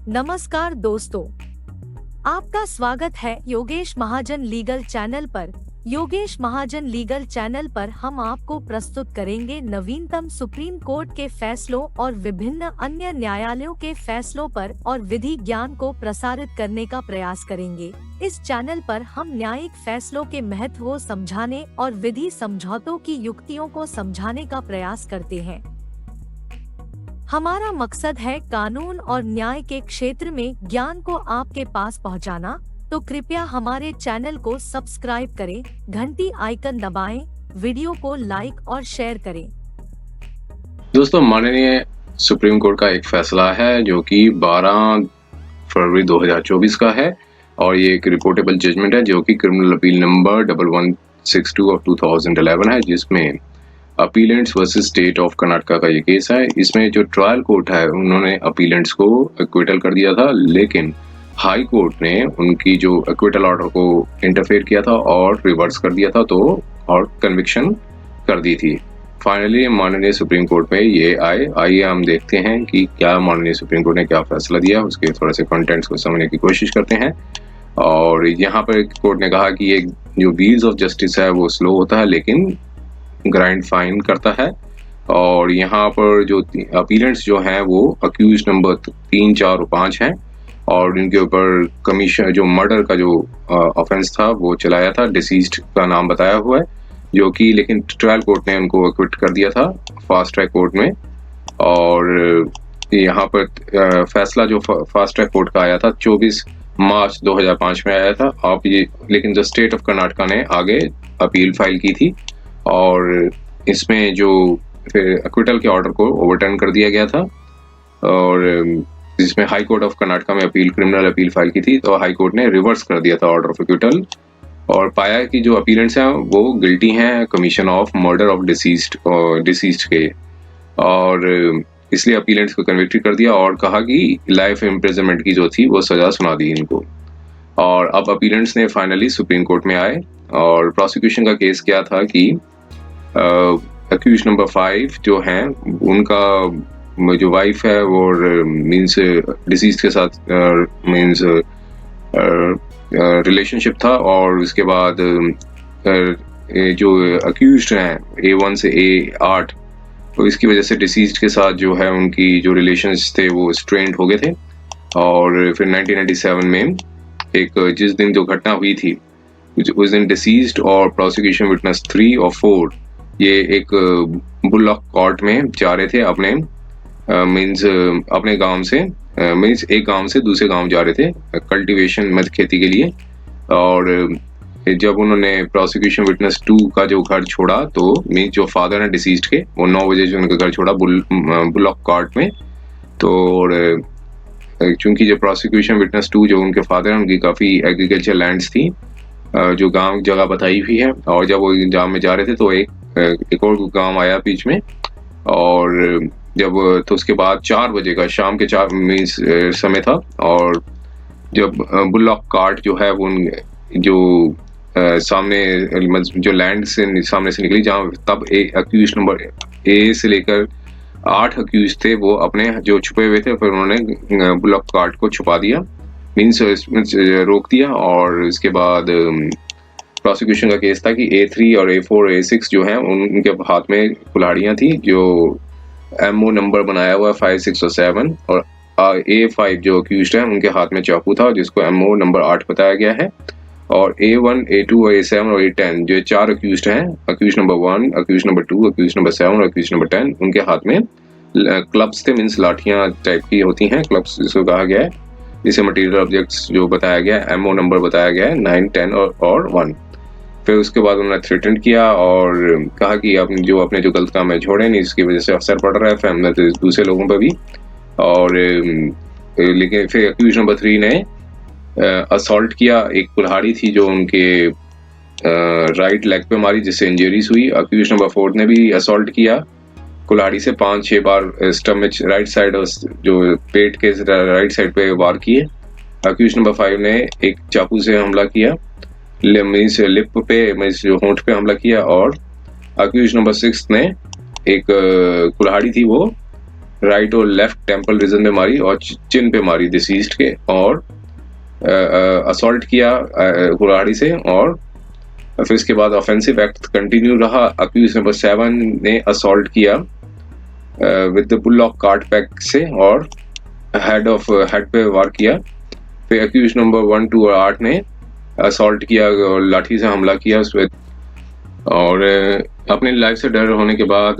नमस्कार दोस्तों, आपका स्वागत है योगेश महाजन लीगल चैनल पर। योगेश महाजन लीगल चैनल पर हम आपको प्रस्तुत करेंगे नवीनतम सुप्रीम कोर्ट के फैसलों और विभिन्न अन्य न्यायालयों के फैसलों पर और विधि ज्ञान को प्रसारित करने का प्रयास करेंगे। इस चैनल पर हम न्यायिक फैसलों के महत्व को समझाने और विधि समझौतों की युक्तियों को समझाने का प्रयास करते हैं। हमारा मकसद है कानून और न्याय के क्षेत्र में ज्ञान को आपके पास पहुंचाना, तो कृपया हमारे चैनल को सब्सक्राइब करें, घंटी आइकन दबाएं, वीडियो को लाइक और शेयर करें। दोस्तों, माननीय सुप्रीम कोर्ट का एक फैसला है जो कि 12 फरवरी 2024 का है और ये एक रिपोर्टेबल जजमेंट है जो कि क्रिमिनल अपील नंबर 1162 ऑफ 2011 है, जिसमें अपीलेंट्स वर्सेस स्टेट ऑफ कर्नाटका का ये केस है। इसमें जो ट्रायल कोर्ट है उन्होंने अपीलेंट्स को एक्विटल कर दिया था, लेकिन हाई कोर्ट ने उनकी जो एक्विटल ऑर्डर को इंटरफेयर किया था और रिवर्स कर दिया था और कन्विक्शन कर दी थी। फाइनली माननीय सुप्रीम कोर्ट में ये आइए हम देखते हैं कि क्या माननीय सुप्रीम कोर्ट ने क्या फैसला दिया, उसके थोड़े से कंटेंट्स को समझने की कोशिश करते हैं। और यहाँ पर कोर्ट ने कहा कि ये जो व्हील्स ऑफ जस्टिस है वो स्लो होता है लेकिन ग्राइंड फाइन करता है। और यहाँ पर जो अपीलेंट्स जो हैं वो अक्यूज नंबर 3, 4 और 5 हैं और इनके ऊपर कमीशन जो मर्डर का जो ऑफेंस था वो चलाया था, डिसीज्ड का नाम बताया हुआ है, जो कि लेकिन ट्रायल कोर्ट ने उनको एक्विट कर दिया था फास्ट ट्रैक कोर्ट में। और यहाँ पर फैसला जो फास्ट ट्रैक कोर्ट का आया था 24 मार्च 2005 में आया था। आप ये लेकिन जो स्टेट ऑफ कर्नाटका ने आगे अपील फाइल की थी और इसमें जो फिर एक्विटल के ऑर्डर को ओवरटर्न कर दिया गया था और जिसमें हाई कोर्ट ऑफ कर्नाटका में क्रिमिनल अपील फाइल की थी, तो हाई कोर्ट ने रिवर्स कर दिया था ऑर्डर ऑफ एक्विटल और पाया कि जो अपीलेंट्स हैं वो गिल्टी हैं commission of murder of deceased के, और इसलिए अपीलेंट्स को कन्विक्टेड कर दिया और कहा कि लाइफ इम्प्रिजनमेंट की जो थी वो सजा सुना दी इनको। और अब अपीलेंट्स ने फाइनली सुप्रीम कोर्ट में आए और प्रोसिक्यूशन का केस क्या था कि अक्यूज नंबर 5 जो हैं उनका जो वाइफ है वो मींस डिसीज के साथ मींस रिलेशनशिप था और उसके बाद जो अक्यूज्ड हैं A1 से A8, तो इसकी वजह से डिसीज्ड के साथ जो है उनकी जो रिलेशंस थे वो स्ट्रेंड हो गए थे। और फिर 1997 में एक जिस दिन जो घटना हुई थी उस दिन डिसीज्ड और प्रोसिक्यूशन विटनेस 3 और 4 ये एक बुलॉक कोर्ट में जा रहे थे अपने अपने गांव से मीन्स एक गांव से दूसरे गांव जा रहे थे कल्टीवेशन मत खेती के लिए। और जब उन्होंने प्रोसिक्यूशन विटनेस 2 का जो घर छोड़ा, तो मीन्स जो फादर है डिसीज्ड के, वो 9 बजे जो उनका घर छोड़ा बुलॉक कोर्ट में, तो चूंकि जो प्रोसिक्यूशन विटनेस 2 जो उनके फादर हैं उनकी काफ़ी एग्रीकल्चर लैंड्स थी जो गांव जगह बताई हुई है, और जब वो गांव में जा रहे थे तो एक और गांव आया बीच में। और जब तो उसके बाद 4 बजे का शाम के 4 मीन्स समय था और जब बुलॉक कार्ट जो है वो जो सामने जो लैंड से सामने से निकली, जहाँ तब अक्यूज नंबर A से लेकर 8 अक्यूज थे वो अपने जो छुपे हुए थे, फिर उन्होंने बुलॉक कार्ट को छुपा दिया, मीन्स रोक दिया। और इसके बाद प्रोसिक्यूशन का केस था कि A3 और A4 और A6 जो हैं उनके हाथ में कुल्हाड़ियाँ थी जो MO नंबर बनाया हुआ 5, 6 और 7, और A5 जो अक्यूज्ड है उनके हाथ में चाकू था जिसको MO नंबर 8 बताया गया है। और A1, A2 और A7 और A10 जो 4 अक्यूज्ड हैं, accuse number 1, accuse number 2, accuse number 7 और अक्यूज नंबर 10, उनके हाथ में क्लब्स थे, मीन्स लाठियाँ टाइप की होती हैं, क्लब्स जिसको कहा गया है, जिसे मटेरियल ऑब्जेक्ट्स जो बताया गया है, MO नंबर बताया गया है 9, 10 और 1। फिर उसके बाद उन्होंने थ्रेटन किया और कहा कि आपने जो गलत काम है छोड़े नहीं, इसकी वजह से असर पड़ रहा है फैमिली दूसरे लोगों पर भी। और लेकिन फिर अक्यूज नंबर 3 ने असॉल्ट किया, एक कुल्हाड़ी थी जो उनके राइट लेग पे मारी जिससे इंजरीज हुई। अक्यूज नंबर 4 ने भी असॉल्ट किया, कुल्हाड़ी से 5-6 बार स्टमच राइट साइड जो पेट के राइट साइड पे वार किए। अक्यूज नंबर 5 ने एक चाकू से हमला किया, मीन्स लिप पे, मीन्स जो होंठ पे हमला किया। और अक्यूज नंबर 6 ने एक कुल्हाड़ी थी वो राइट और लेफ्ट टेम्पल रीजन में मारी और चिन पे मारी डिसीज्ड के, और असॉल्ट किया कुल्हाड़ी से। और फिर इसके बाद ऑफेंसिव एक्ट कंटिन्यू रहा। अक्यूज नंबर 7 ने असॉल्ट किया with the bullock cart pack से और हेड पे वार किया। फिर अक्यूज नंबर 1, 2 और 8 ने असॉल्ट किया और लाठी से हमला किया उस पर। और अपनी लाइफ से डर होने के बाद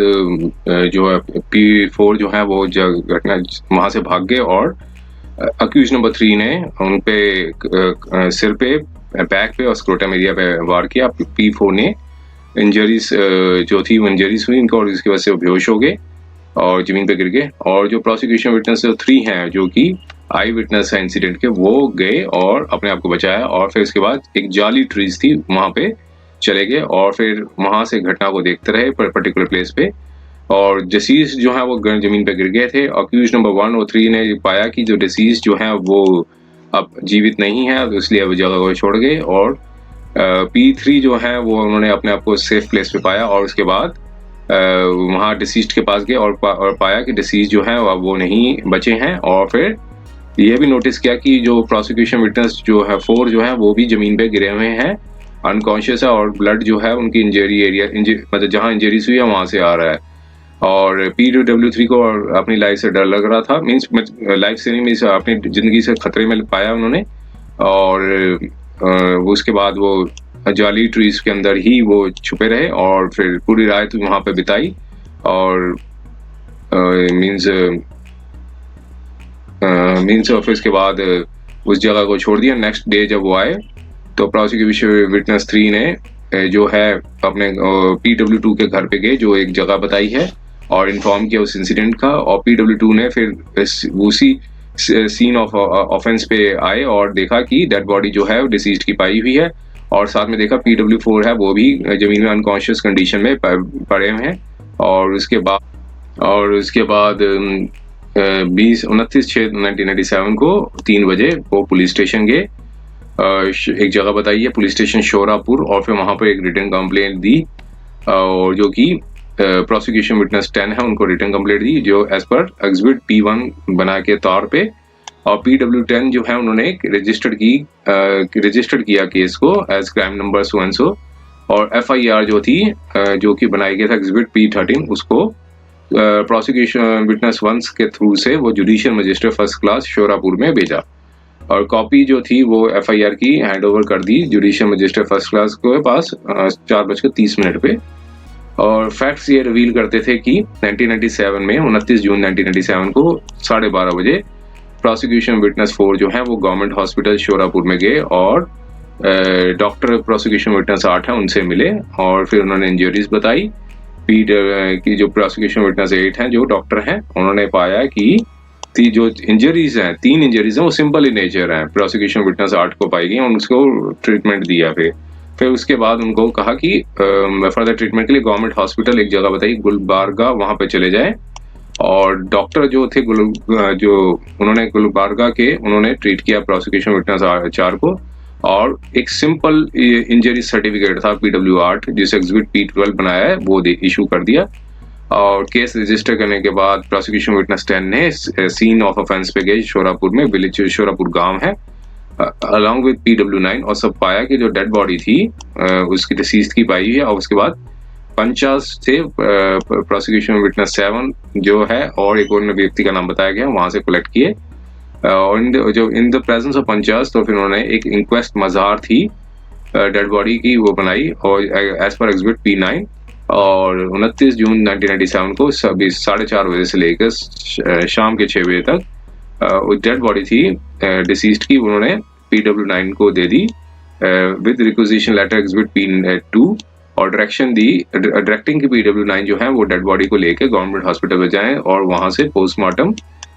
जो है P4 जो है वो घटना वहां से भाग गए, और अक्यूज नंबर 3 ने उन पे सिर पे, बैक पे और स्क्रोटम एरिया पे वार किया। P4 ने इंजरीज जो थी वो इंजरीज हुई इनको, और इसकी वजह से वो बेहोश हो गए और जमीन पे गिर गए। और जो प्रोसिक्यूशन विटनेस 3 हैं जो कि आई विटनेस है इंसिडेंट के, वो गए और अपने आप को बचाया। और फिर इसके बाद एक जाली ट्रीज थी वहां पे चले गए और फिर वहां से घटना को देखते रहे पर्टिकुलर प्लेस पे। और डिसीज जो है वो जमीन पे गिर गए थे। अक्यूज नंबर 1 और 3 ने पाया कि जो डिसीज जो है वो अब जीवित नहीं है, तो इसलिए वो जगह को छोड़ गए। और P3 जो है वो उन्होंने अपने आप को सेफ प्लेस पे पाया, और उसके बाद वहाँ डिसीज के पास गए और पाया कि डिसीज जो है वो नहीं बचे हैं। और फिर यह भी नोटिस किया कि जो प्रोसिक्यूशन विटनेस जो है 4 जो है वो भी जमीन पे गिरे हुए हैं, अनकॉन्शियस है, और ब्लड जो है उनकी इंजरी एरिया मतलब जहाँ इंजरीज हुई है वहां से आ रहा है। और P2W3 को अपनी लाइफ से डर लग रहा था, मीन्स लाइफ से नहीं, मीन्स अपनी जिंदगी से खतरे में पाया उन्होंने। और उसके बाद वो जाली ट्रीज के अंदर ही वो छुपे रहे और फिर पूरी रात वहां पे बिताई। और मीन्स और फिर इसके बाद उस जगह को छोड़ दिया। नेक्स्ट डे जब वो आए तो प्रोसिक्यूशन विटनेस 3 ने जो है अपने P2W2 के घर पे गए, जो एक जगह बताई है, और इन्फॉर्म किया उस इंसिडेंट का। और P2W2 ने फिर उसी सीन ऑफ ऑफेंस पे आए और देखा कि डेड बॉडी जो है डिसीज्ड की पाई हुई है, और साथ में देखा P2W4 है वो भी जमीन में अनकॉन्शियस कंडीशन में पड़े हुए हैं। और उसके बाद 29/6/1997 को 3 बजे वो पुलिस स्टेशन गए। एक जगह बताई है पुलिस स्टेशन शोरापुर, और फिर वहां पर एक रिटन कंप्लेंट दी, और जो कि प्रोसिक्यूशन विटनेस 10 है उनको रिटन कंप्लेंट दी, जो एज पर एग्जिबिट P1 बना के तौर पे। और PW10 जो है उन्होंने रजिस्टर्ड किया केस को as crime number so and so. और FIR जो थी जो कि बनाई गया था एग्जिबिट P13, उसको प्रोसिक्यूशन विटनेस 1 के थ्रू से वो judicial magistrate first class Shorapur में भेजा, और कॉपी जो थी वो FIR की हैंडओवर कर दी जुडिशियल मजिस्ट्रेट फर्स्ट क्लास के पास 4:30 पे। और फैक्ट्स ये रिवील करते थे कि 1997 में 29 जून 1997 को 12:30 बजे प्रोसिक्यूशन विटनेस 4 जो है वो गवर्नमेंट हॉस्पिटल शोरापुर में गए, और डॉक्टर प्रोसिक्यूशन विटनेस 8 है उनसे मिले, और फिर उन्होंने इंजरीज बताई। की जो प्रोसिक्यूशन विटनेस 8 हैं जो डॉक्टर हैं, उन्होंने पाया कि जो इंजरीज हैं 3 इंजरीज हैं वो सिंपल इन नेचर हैं। प्रोसिक्यूशन विटनेस 8 को पाई गई और उसको ट्रीटमेंट दिया। फिर उसके बाद उनको कहा कि फर्दर ट्रीटमेंट के लिए गवर्नमेंट हॉस्पिटल एक जगह बताई गुलबर्गा, वहां पे चले जाए। और डॉक्टर जो थे जो उन्होंने गुलबर्गा के उन्होंने ट्रीट किया प्रोसिक्यूशन विटनेस 4 को, और एक सिंपल इंजरी सर्टिफिकेट था PW8 जिसे एग्जिबिट P12 बनाया है वो इशू कर दिया। और केस रजिस्टर करने के बाद प्रोसिक्यूशन विटनेस 10 ने सीन ऑफ ऑफेंस पे गए शोरापुर में, विलेज शोरापुर गांव है, अलॉन्ग विद PW9, और सब पाया कि जो डेड बॉडी थी उसकी डिसीज की पाई है। और उसके बाद 50 से प्रोसिक्यूशन विटनेस 7 जो है और एक और व्यक्ति का नाम बताया गया वहां से कलेक्ट किए। और इन द प्रेजेंस ऑफ 50 तो फिर उन्होंने एक इंक्वेस्ट मज़ार थी डेड बॉडी की वो बनाई, और एज पर एग्जिबिट P9। और 29 जून 1997 को 4:30 बजे से लेकर शाम के 6 बजे तक डेड बॉडी थी डिसीज्ड की उन्होंने PW9 को दे दी with requisition letter exhibit P2, और डायरेक्टिंग की PW9 जो है वो डेड बॉडी को लेकर गवर्नमेंट हॉस्पिटल में जाएं और वहां से पोस्टमार्टम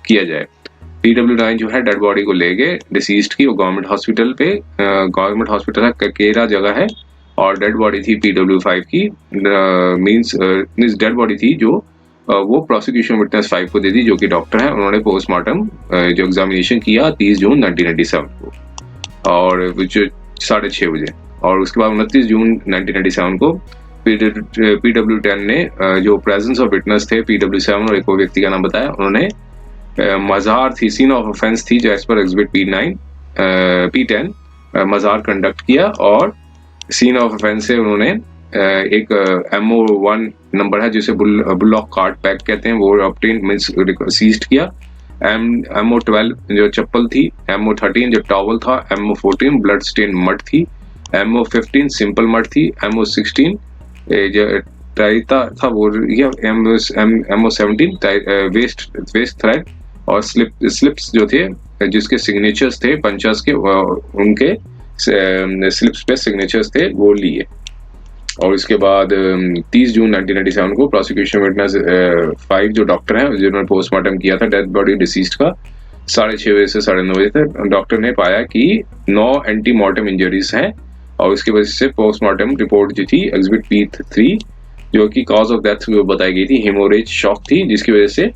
किया जाए। PW9 जो है डेड बॉडी को ले गए डिसीज्ड की, वो गवर्नमेंट हॉस्पिटल पे, गवर्नमेंट हॉस्पिटल है ककेरा जगह है, और डेड बॉडी थी PW5 की, मींस डेड बॉडी थी जो वो प्रोसिक्यूशन विटनेस 5 को दे दी जो कि डॉक्टर है। उन्होंने पोस्टमार्टम जो एग्जामिनेशन किया 30 जून 1997 को, और जो 6:30 बजे। और उसके बाद 29 जून 1997 को PW10 ने जो प्रेजेंस ऑफ विटनेस थे PW7 और एक और व्यक्ति का नाम बताया, उन्होंने मज़ार थी, सीन ऑफ ऑफेंस थी, जो एज पर एग्जिबिट P10 मज़ार कंडक्ट किया, और सीन ऑफ ऑफेंस से उन्होंने एक MO1 नंबर है जिसे बुलॉक कार्ट पैक कहते हैं, वो ऑब्टेन मींस सीज्ड किया। MO12 जो चप्पल थी, MO13 जो टॉवल था, MO14 ब्लड स्टेन मड थी, MO15 सिंपल मड थी, MO16 जो टाइता था वो, MO17 वेस्ट थ्रेड और स्लिप्स जो थे जिसके सिग्नेचर्स थे पंचास के, उनके स्लिप्स पे सिग्नेचर्स थे वो लिए। और इसके बाद 30 जून 1997 को प्रोसिक्यूशन विटनेस 5 जो डॉक्टर हैं जिन्होंने पोस्टमार्टम किया था डेड बॉडी डिसीज्ड का 6:30 बजे से 9:30 बजे तक, डॉक्टर ने पाया कि 9 एंटी मॉर्टम इंजरीज हैं, और इसकी वजह से पोस्टमार्टम रिपोर्ट जो थी एग्जिबिट P3 जो कि कॉज ऑफ डेथ बताई गई थी हेमोरेज शॉक थी, जिसकी वजह से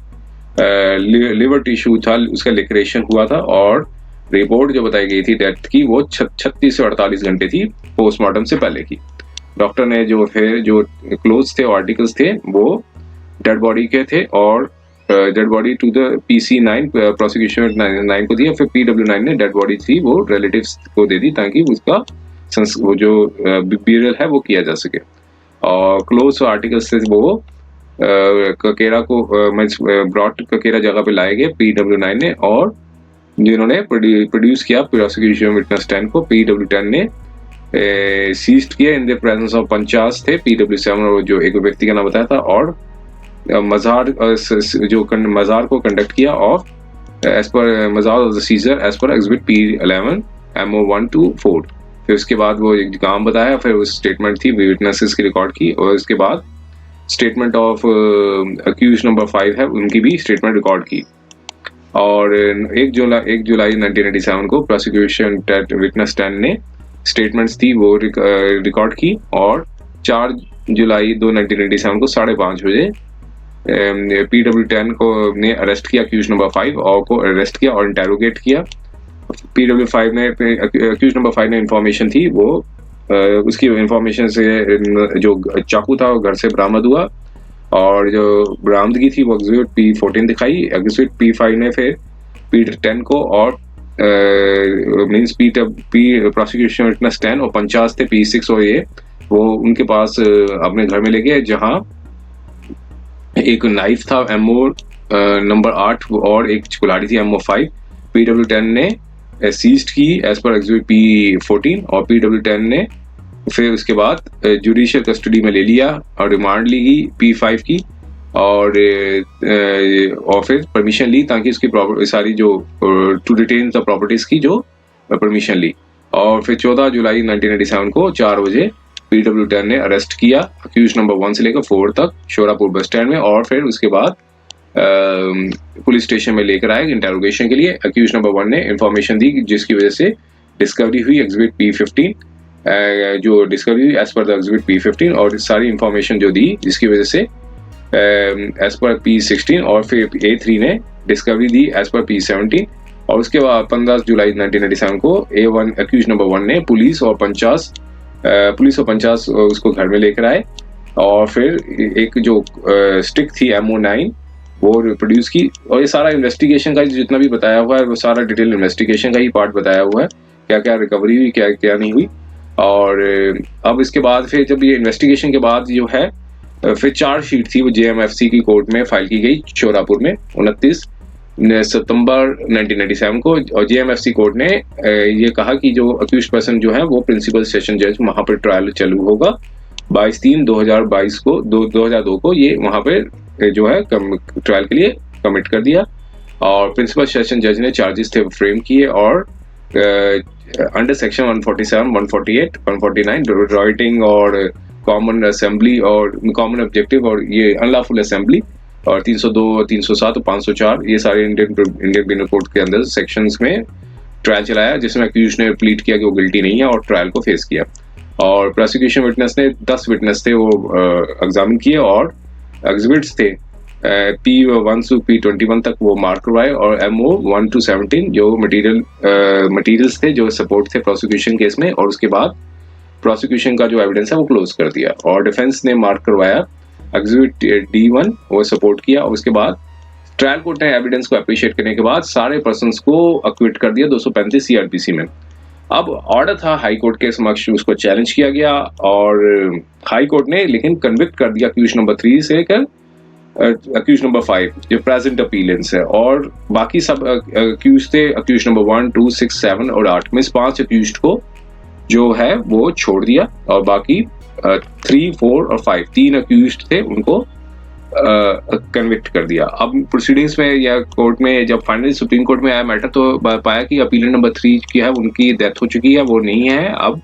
लिवर टिश्यू था उसका लिक्रेशन हुआ था, और रिपोर्ट जो बताई गई थी डेथ की वो 36 से 48 घंटे थी पोस्टमार्टम से पहले की। डॉक्टर ने जो फिर जो क्लोथ्स थे आर्टिकल्स थे वो डेड बॉडी के थे, और dead body to the PC9 prosecution 9 को दिया, फिर PW9 ने डेड बॉडी थी वो रिलेटिव्स को दे दी ताकि उसका वो जो ब्यूरियल है वो किया जा सके। और क्लोथ्स आर्टिकल्स थे वो ककेरा को ब्रॉड ककेरा जगह पे लाए गए PW9 ने, और जिन्होंने प्रोड्यूस किया प्रोसिक्यूशन विटनेस 10 को PW10 ने सीज्ड किया इन द प्रेजेंस ऑफ 50 थे PW7 और जो एक व्यक्ति का नाम बताया था, और मज़ार जो मज़ार को कंडक्ट किया of as per mahazar of the seizure as per exhibit P11 MO1 to 4। फिर उसके बाद वो एक काम बताया, फिर उस स्टेटमेंट थी विटनेसेस की रिकॉर्ड की, और उसके बाद स्टेटमेंट ऑफ अक्यूज नंबर 5 है उनकी भी स्टेटमेंट रिकॉर्ड की। और 1 जुलाई 1987 को प्रोसिक्यूशन विटनेस 10 ने स्टेटमेंट्स थी वो रिकॉर्ड की, और 4 जुलाई 1987 को 5:30 बजे PW10 को ने अरेस्ट किया अक्यूज नंबर 5 और को अरेस्ट किया और इंटेरोगेट किया। PW5 ने अक्यूज नंबर 5 ने इंफॉर्मेशन थी वो उसकी इंफॉर्मेशन से जो चाकू था वो घर से बरामद हुआ, और जो बरामदगी थी वो एग्जिबिट P14 दिखाई। एग्जिबिट P5 ने फिर P10 को और मींस प्रोसिक्यूशन विटनेस 10 और 50 थे P6 और ये वो उनके पास अपने घर में ले गए, जहां एक नाइफ था MO नंबर 8 और एक कुल्हाड़ी थी MO5 PW10 ने सीज्ड की एज पर एग्जिबिट P14, और PW10 ने फिर उसके बाद जुडिशियल कस्टडी में ले लिया और रिमांड ली गई P5 की, और फिर परमिशन ली ताकि उसकी सारी जो टू डिटेन द प्रॉपर्टीज की जो परमिशन ली। और फिर 14 जुलाई 1987 को 4 बजे PW10 ने अरेस्ट किया अक्यूज नंबर 1 से लेकर 4 तक शोरापुर बस स्टैंड में, और फिर उसके बाद पुलिस स्टेशन में लेकर आए इंटेरोगेशन के लिए। अक्यूज नंबर 1 ने इंफॉर्मेशन दी जिसकी वजह से डिस्कवरी हुई एग्जिबिट P15 जो डिस्कवरी हुई as per the exhibit P15, और सारी इंफॉर्मेशन जो दी जिसकी वजह से एज पर P16, और फिर A3 ने डिस्कवरी दी एज पर P17। और उसके बाद 15 जुलाई 1997 को A1 अक्यूज नंबर 1 ने पुलिस और 50 उसको घर में लेकर आए, और फिर एक जो स्टिक थी MO9 वो प्रोड्यूस की। और ये सारा इन्वेस्टिगेशन का जितना भी बताया हुआ है वो सारा डिटेल इन्वेस्टिगेशन का ही पार्ट बताया हुआ है, क्या क्या रिकवरी हुई क्या क्या नहीं हुई। और अब इसके बाद फिर जब ये इन्वेस्टिगेशन के बाद जो है फिर चार्जशीट थी वो JMFC की कोर्ट में फाइल की गई शोरापुर में 29 सितंबर 1997 को, और JMFC कोर्ट ने ये कहा कि जो अक्यूज्ड पर्सन जो है वो प्रिंसिपल सेशन जज वहां पर ट्रायल चालू होगा 22/3/2022 को 2002 को ये वहां पे जो है ट्रायल के लिए कमिट कर दिया। और प्रिंसिपल सेशन जज ने चार्जेस थे फ्रेम किए, और अंडर सेक्शन 147, 148, 149 राइटिंग और कॉमन असेंबली और कॉमन ऑब्जेक्टिव और ये अनलॉफुल असेंबली, और 302, 307 और 504 ये सारे इंडियन पेनल कोड के अंदर सेक्शंस में ट्रायल चलाया, जिसमें अक्यूज ने प्लीड किया कि वो गिल्टी नहीं है और ट्रायल को फेस किया। और प्रोसिक्यूशन विटनेस ने 10 विटनेस थे वो एग्जामिन किए, और एग्जिबिट्स थे P1 से P21 तक वो मार्क करवाए, और MO1 to 17 जो मटेरियल्स थे जो सपोर्ट थे प्रोसिक्यूशन केस में। और उसके बाद प्रोसिक्यूशन का जो एविडेंस है वो क्लोज कर दिया और डिफेंस ने मार्क करवाया एग्जिबिट D1 वो सपोर्ट किया और उसके बाद ट्रायल कोर्ट ने एविडेंस को अप्रिशिएट करने के बाद सारे पर्संस को अक्विट कर दिया 235 CRPC में। अब ऑर्डर था हाई कोर्ट के समक्ष, उसको चैलेंज किया गया और हाई कोर्ट ने लेकिन कन्विक्ट कर दिया अक्यूज नंबर 3 से लेकर अक्यूज नंबर 5 जो प्रेजेंट अपीलेंस है, और बाकी सब अक्यूज थे अक्यूज नंबर 1, 2, 6, 7 और 8 में 5 अक्यूज को जो है वो छोड़ दिया और बाकी 3, 4 और 5 3 अक्यूज थे उनको कन्विक्ट कर दिया। अब प्रोसीडिंग्स में या कोर्ट में जब फाइनली सुप्रीम कोर्ट में आया मैटर तो पाया कि अपीलेंट नंबर 3 की है उनकी डेथ हो चुकी है, वो नहीं है अब,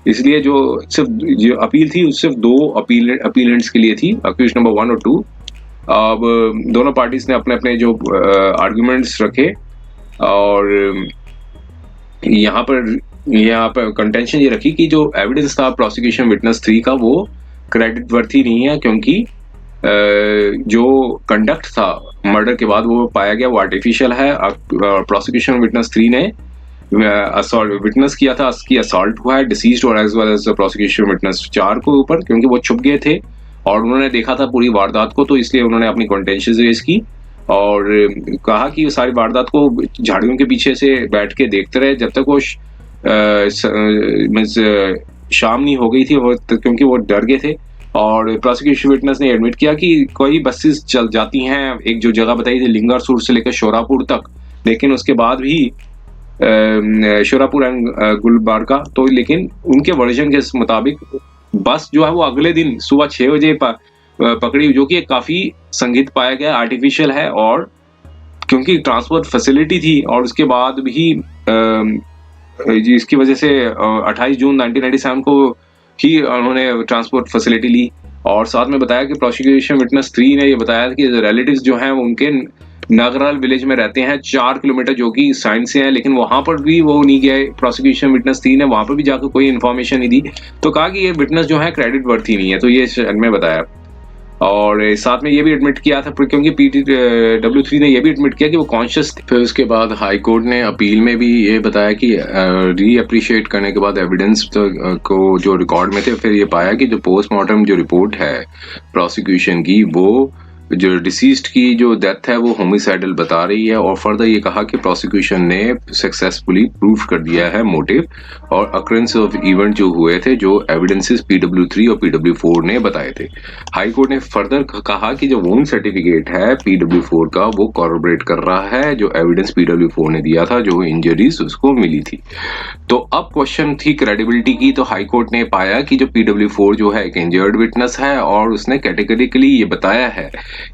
इसलिए जो सिर्फ जो अपील थी सिर्फ 2 अपीलेंट्स के लिए थी, अक्यूज नंबर 1 और 2। अब दोनों पार्टीज ने अपने अपने जो आर्ग्यूमेंट्स रखे और यहाँ पर कंटेंशन ये रखी कि जो एविडेंस था प्रोसिक्यूशन विटनेस 3 का वो क्रेडिट वर्थी नहीं है, क्योंकि जो कंडक्ट था मर्डर के बाद वो पाया गया वो आर्टिफिशियल है। प्रोसिक्यूशन विटनेस 3 ने विटनेस किया था कि असॉल्ट हुआ है डिसीज्ड और as well as prosecution witness 4 को ऊपर, क्योंकि वो छुप गए थे और उन्होंने देखा था पूरी वारदात को, तो इसलिए उन्होंने अपनी कंटेंशन रेज की और कहा कि सारी वारदात को झाड़ियों के पीछे से बैठ के देखते रहे जब तक वो शाम नहीं हो गई थी, क्योंकि वो डर गए थे। और प्रोसिक्यूशन विटनेस ने एडमिट किया कि कोई बसेस चल जाती हैं, एक जो जगह बताई थी लिंगारसूर से लेकर शोरापुर तक, लेकिन उसके बाद भी शोरापुर एंड गुलबर्गा, तो लेकिन उनके वर्जन के मुताबिक बस जो है वो अगले दिन सुबह 6 बजे पकड़ी, जो कि काफी संगीत पाया गया, आर्टिफिशियल है। और क्योंकि ट्रांसपोर्ट फैसिलिटी थी और उसके बाद भी इसकी वजह से 28 जून 1997 को ही उन्होंने ट्रांसपोर्ट फैसिलिटी ली। और साथ में बताया कि प्रोसिक्यूशन विटनेस 3 ने ये बताया कि रिलेटिव्स जो हैं उनके नागराल विलेज में रहते हैं 4 किलोमीटर, जो कि साइंस से है, लेकिन वहां पर भी वो नहीं गए। प्रोसिक्यूशन विटनेस 3 ने वहां पर भी जाकर कोई इन्फॉर्मेशन नहीं दी, तो कहा कि ये विटनेस जो है क्रेडिट वर्थी नहीं है, तो ये में बताया। और साथ में ये भी एडमिट किया था क्योंकि PW3 ने ये भी एडमिट किया कि वो कॉन्शियस थे। फिर उसके बाद हाई कोर्ट ने अपील में भी ये बताया कि री अप्रिशिएट करने के बाद एविडेंस को जो रिकॉर्ड में थे, फिर ये पाया कि जो पोस्टमार्टम जो रिपोर्ट है प्रोसिक्यूशन की, वो जो डिसीज्ड की जो डेथ है वो होमिसाइडल बता रही है। और फर्दर ये कहा कि प्रोसिक्यूशन ने सक्सेसफुली प्रूफ कर दिया है मोटिव और अकरेंस ऑफ इवेंट जो हुए थे, जो एविडेंसेस PW3 और PW4 ने बताए थे। हाई कोर्ट ने फर्दर कहा कि जो वोन सर्टिफिकेट है PW4 का वो कॉर्रोबोरेट कर रहा है जो एविडेंस PW4 ने दिया था, जो इंजरीज उसको मिली थी। तो अब क्वेश्चन थी क्रेडिबिलिटी की, तो हाई कोर्ट ने पाया कि जो PW4 जो है एक इंजर्ड विटनेस है और उसने कैटेगरिकली ये बताया है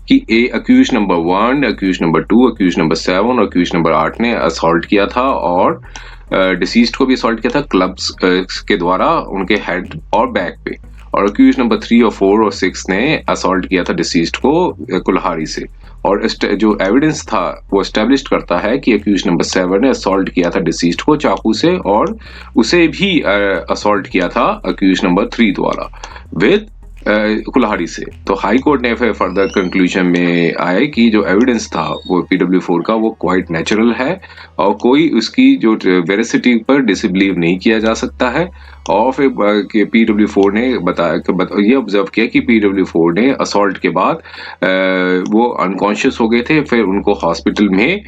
कि accuse number 1, accuse number 2, accuse number 7 और अक्यूज नंबर 8 ने असॉल्ट किया था और डिसीज्ड को भी असॉल्ट किया था क्लब्स के द्वारा उनके हेड और बैक पे। और अक्यूज नंबर 3 और 4 और 6 ने असॉल्ट किया था डिसीज्ड को कुल्हाड़ी से। और जो एविडेंस था वो एस्टेब्लिश करता है कि अक्यूज नंबर 7 ने असॉल्ट किया था डिसीज्ड को चाकू से और उसे भी असॉल्ट किया था अक्यूज नंबर 3 द्वारा विद कुल्हाड़ी से। तो हाई कोर्ट ने फिर फर्दर कंक्लूजन में आए कि जो एविडेंस था वो PW4 का वो क्वाइट नेचुरल है और कोई उसकी जो वेरिसिटी पर डिसबिलीव नहीं किया जा सकता है। और फिर PW4 ने बताया ये ऑब्जर्व किया कि PW4 ने असॉल्ट के बाद वो अनकॉन्शियस हो गए थे, फिर उनको हॉस्पिटल में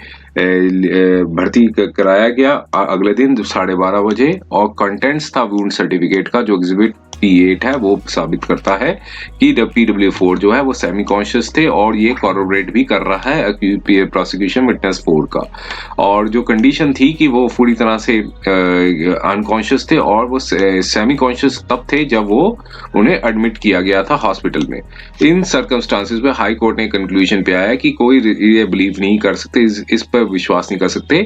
भर्ती कराया गया अगले दिन 12:30 बजे। और कंटेंट्स था वुंड सर्टिफिकेट का जो एग्जिबिट P8 है वो साबित करता है कि PW4 जो है वो सेमी कॉन्शियस थे और ये कॉर्रोबोरेट भी कर रहा है प्रोसिक्यूशन विटनेस 4 का। और जो कंडीशन थी कि वो पूरी तरह से अनकॉन्शियस थे और वो सेमी कॉन्शियस तब थे जब वो उन्हें एडमिट किया गया था हॉस्पिटल में। इन सर्कमस्टांसेस में हाई कोर्ट ने कंक्लूजन पे आया कि कोई ये बिलीव नहीं कर सकते, इस पर विश्वास नहीं कर सकते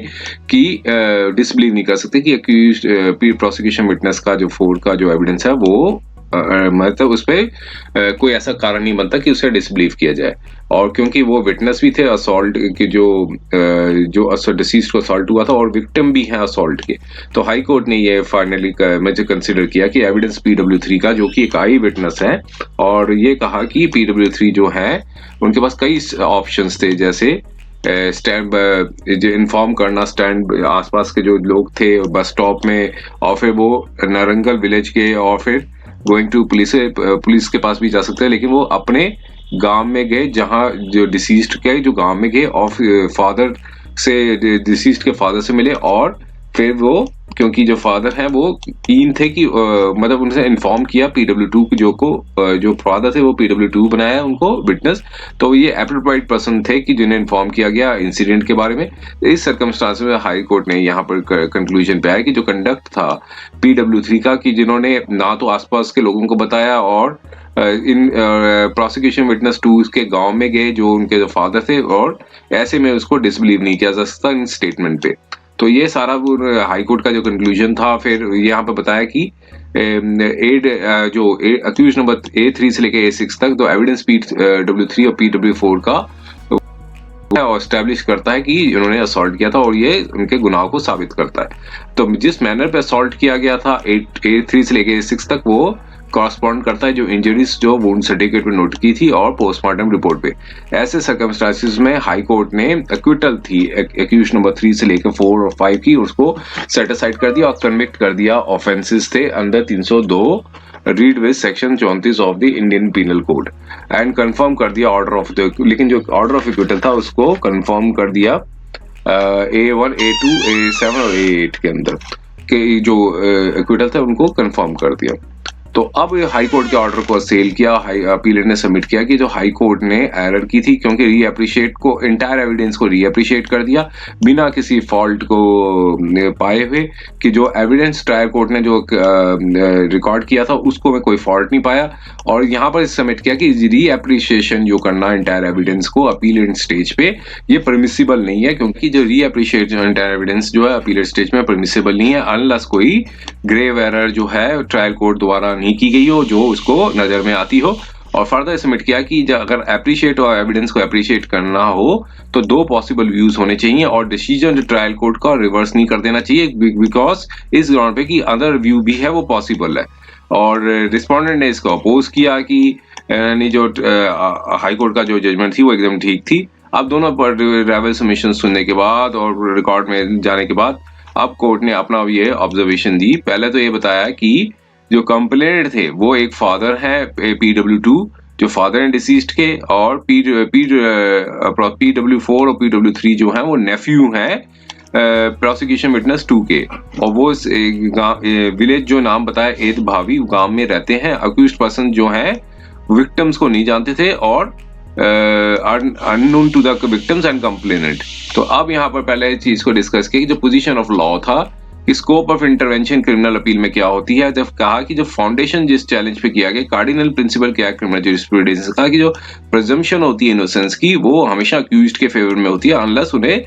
कि डिसबिलीव नहीं कर सकते कि अक्यूज प्रोसिक्यूशन विटनेस का जो 4 का जो एविडेंस है वो मतलब उस पर कोई ऐसा कारण नहीं बनता कि उसे डिसबिलीव किया जाए। और क्योंकि वो विटनेस भी थे असॉल्ट के, जो डिसीज को असॉल्ट हुआ था और विक्टिम भी हैं असॉल्ट के, तो हाई कोर्ट ने ये फाइनली मुझे कंसिडर किया कि एविडेंस PW3 का जो कि एक आई विटनेस है, और ये कहा कि PW3 जो है उनके पास कई ऑप्शंस थे, जैसे स्टैंड इन्फॉर्म करना स्टैंड आसपास के जो लोग थे बस स्टॉप में, और फिर वो नारंगल विलेज के, और फिर गोइंग टू पुलिस के पास भी जा सकते हैं, लेकिन वो अपने गांव में गए जहां जो डिसीज्ड के जो गांव में गए और फादर से डिसीज्ड के फादर से मिले, और फिर वो क्योंकि जो फादर हैं वो कीन थे कि मतलब उनसे इन्फॉर्म किया PW2 जो फादर थे वो PW2 बनाया उनको विटनेस, तो ये एप्रोप्रिएट पर्सन थे कि जिन्हें इन्फॉर्म किया गया इंसिडेंट के बारे में। इस सर्कमस्टांस में हाई कोर्ट ने यहाँ पर कंक्लूजन पे आया कि जो कंडक्ट था PW3 का, कि जिन्होंने ना तो आसपास के लोगों को बताया और इन प्रोसिक्यूशन विटनेस 2 के गांव में गए जो उनके जो फादर थे, और ऐसे में उसको डिसबिलीव नहीं किया जा सकता इन स्टेटमेंट पे। तो ये सारा वो हाई कोर्ट का जो कंक्लूजन था। फिर यहाँ पे बताया कि जो अक्यूज नंबर A3 से लेके A6 तक तो एविडेंस PW3 और PW4 का और एस्टैब्लिश करता है कि उन्होंने असॉल्ट किया था, और ये उनके गुनाह को साबित करता है। तो जिस मैनर पे असॉल्ट किया गया था A3 से लेके A6 तक, वो कॉरस्पॉन्ड करता है जो इंजरीज जो वुंड सर्टिफिकेट पे नोट की थी और पोस्टमार्टम रिपोर्ट पे। ऐसे सर्कमस्टांसेस में हाई कोर्ट ने एक्विटल थी एक्यूज नंबर 3 से लेकर 4 और 5 की, उसको सेट असाइड कर दिया और कन्विक्ट कर दिया। ऑफेंसेस थे under 302 read with section 34 of the Indian Penal Code, and confirm कर दिया ऑर्डर ऑफ द, लेकिन जो ऑर्डर ऑफ एक्विटल था उसको कंफर्म कर दिया A1 A2 A7 और A8 के अंदर के जो एक्विटल था उनको कंफर्म कर दिया। तो अब हाई कोर्ट के ऑर्डर को सेल किया, अपीलेट ने सबमिट किया कि जो हाई कोर्ट ने एरर की थी, क्योंकि रीअप्रिशिएट को इंटायर एविडेंस को रीअप्रिशिएट कर दिया बिना किसी फॉल्ट को पाए हुए, कि जो एविडेंस ट्रायल कोर्ट ने जो रिकॉर्ड किया था उसको में कोई फॉल्ट नहीं पाया। और यहाँ पर सबमिट किया कि रीअप्रिशिएशन जो करना इंटायर एविडेंस को अपीलेट स्टेज पे ये परमिसिबल नहीं है, क्योंकि जो रीअप्रिशिएट इंटायर एविडेंस जो है अपीलेट स्टेज में परमिसिबल नहीं है अनलेस कोई ग्रेव एरर जो है ट्रायल कोर्ट द्वारा नहीं की गई हो जो उसको नजर में आती हो। और फर्दर सबमिट किया कि अगर एप्रिशिएट और एविडेंस को एप्रिशिएट करना हो तो 2 पॉसिबल व्यूज होने चाहिए, और डिसीजन जो ट्रायल कोर्ट का रिवर्स नहीं कर देना चाहिए, बिकॉज इस ग्राउंड पे कि अदर व्यू भी है वो पॉसिबल है। और रिस्पोंडेंट ने इसको अपोज किया कि यानी जो हाई कोर्ट का जो जजमेंट थी वो एकदम ठीक थी। अब दोनों पर रेबल सबमिशन सुनने के बाद और रिकॉर्ड में जाने के बाद अब कोर्ट ने अपना ये ऑब्जर्वेशन दी। पहले तो ये बताया कि जो कंप्लेंट थे वो एक फादर है PW2 जो फादर हैं डिसीज्ड के, और PW4 और PW3 जो हैं वो नेफ्यू हैं प्रोसिक्यूशन विटनेस 2 के, और वो विलेज जो नाम बताया एद भावी गांव में रहते हैं। अक्यूज्ड पर्सन जो हैं विक्टिम्स को नहीं जानते थे और unknown to the victims and complainant. तो अब यहाँ पर पहले इस चीज को डिस्कस किया कि जो पोजीशन ऑफ लॉ था, scope of intervention criminal appeal में क्या होती है। जब कहा कि जो फाउंडेशन जिस चैलेंज पे किया गया, कार्डिनल प्रिंसिपल क्या है क्रिमिनल जूरिस्प्रूडेंस का, कि जो प्रिजम्पशन होती है इनोसेंस की वो हमेशा अक्यूज्ड के फेवर में होती है अनलेस उन्हें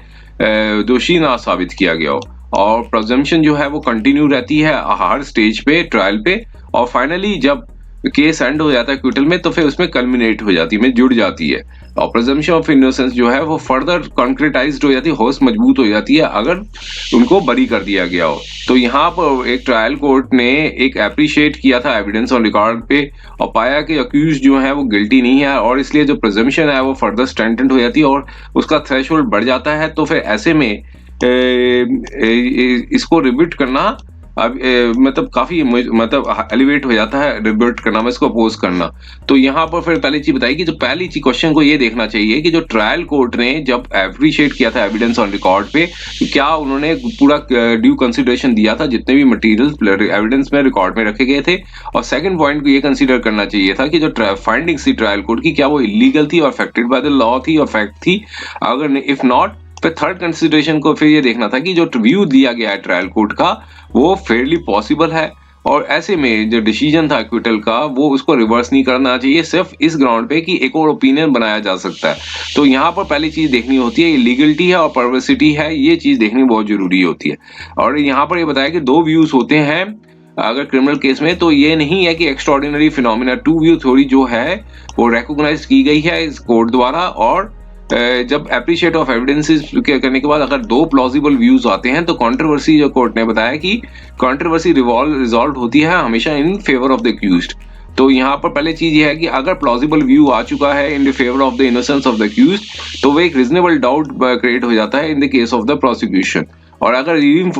दोषी ना साबित किया गया हो, और प्रिजम्पशन जो है वो कंटिन्यू रहती है हर स्टेज पे ट्रायल पे, और फाइनली जब केस एंड हो जाता है क्विटल में तो फिर उसमें कल्मिनेट हो जाती है, में जुड़ जाती है, और प्रिजम्पशन ऑफ इनोसेंस जो है वो फर्दर कॉन्क्रीटाइज्ड हो जाती है, होश मजबूत हो जाती है अगर उनको बरी कर दिया गया हो। तो यहाँ पर एक ट्रायल कोर्ट ने एक एप्रिशिएट किया था एविडेंस ऑन रिकॉर्ड पे और पाया कि अक्यूज जो है वो गिल्टी नहीं है, और इसलिए जो प्रिजम्पशन है वो फर्दर स्ट्रेंथेंड हो जाती है और उसका थ्रेशोल्ड बढ़ जाता है। तो फिर ऐसे में इसको रिब्यूट करना अब मतलब काफी मतलब एलिवेट हो जाता है रिब्यूट करना में, इसको अपोज करना। तो यहाँ पर फिर पहली चीज बताई कि जो पहली चीज क्वेश्चन को ये देखना चाहिए कि जो ट्रायल कोर्ट ने जब एप्रिशिएट किया था एविडेंस ऑन रिकॉर्ड पे, क्या उन्होंने पूरा ड्यू कंसिडरेशन दिया था जितने भी मटेरियल एविडेंस में रिकॉर्ड में रखे गए थे। और सेकंड पॉइंट को ये कंसिडर करना चाहिए था कि जो फाइंडिंग्स थी ट्रायल कोर्ट की क्या वो इलीगल थी और अफेक्टेड बाय द लॉ थी और फैक्ट थी। अगर इफ नॉट, फिर थर्ड कंसिडरेशन को फिर ये देखना था कि जो व्यू दिया गया है ट्रायल कोर्ट का वो फेयरली पॉसिबल है, और ऐसे में जो डिसीजन था एक्विटल का वो उसको रिवर्स नहीं करना चाहिए सिर्फ इस ग्राउंड पे कि एक और ओपिनियन बनाया जा सकता है। तो यहाँ पर पहली चीज देखनी होती है लीगलिटी है और परवर्सिटी है, ये चीज देखनी बहुत जरूरी होती है। और यहाँ पर ये बताया कि 2 व्यूज होते हैं अगर क्रिमिनल केस में, तो ये नहीं है कि एक्स्ट्राऑर्डिनरी फिनोमिना 2 व्यू थ्योरी जो है वो रिकॉग्नाइज की गई है इस कोर्ट द्वारा, और जब एप्रिशिएट ऑफ एविडेंसेस करने के बाद अगर 2 प्लॉजिबल व्यूज आते हैं तो कंट्रोवर्सी जो कोर्ट ने बताया कि कंट्रोवर्सी रिजॉल्व होती है हमेशा in favour of the accused. तो यहाँ पर पहले चीज ये है कि अगर प्लॉजिबल व्यू आ चुका है in the favour of the innocence of the accused, तो वो एक रीजनेबल डाउट क्रिएट हो जाता है in the case of the prosecution. और अगर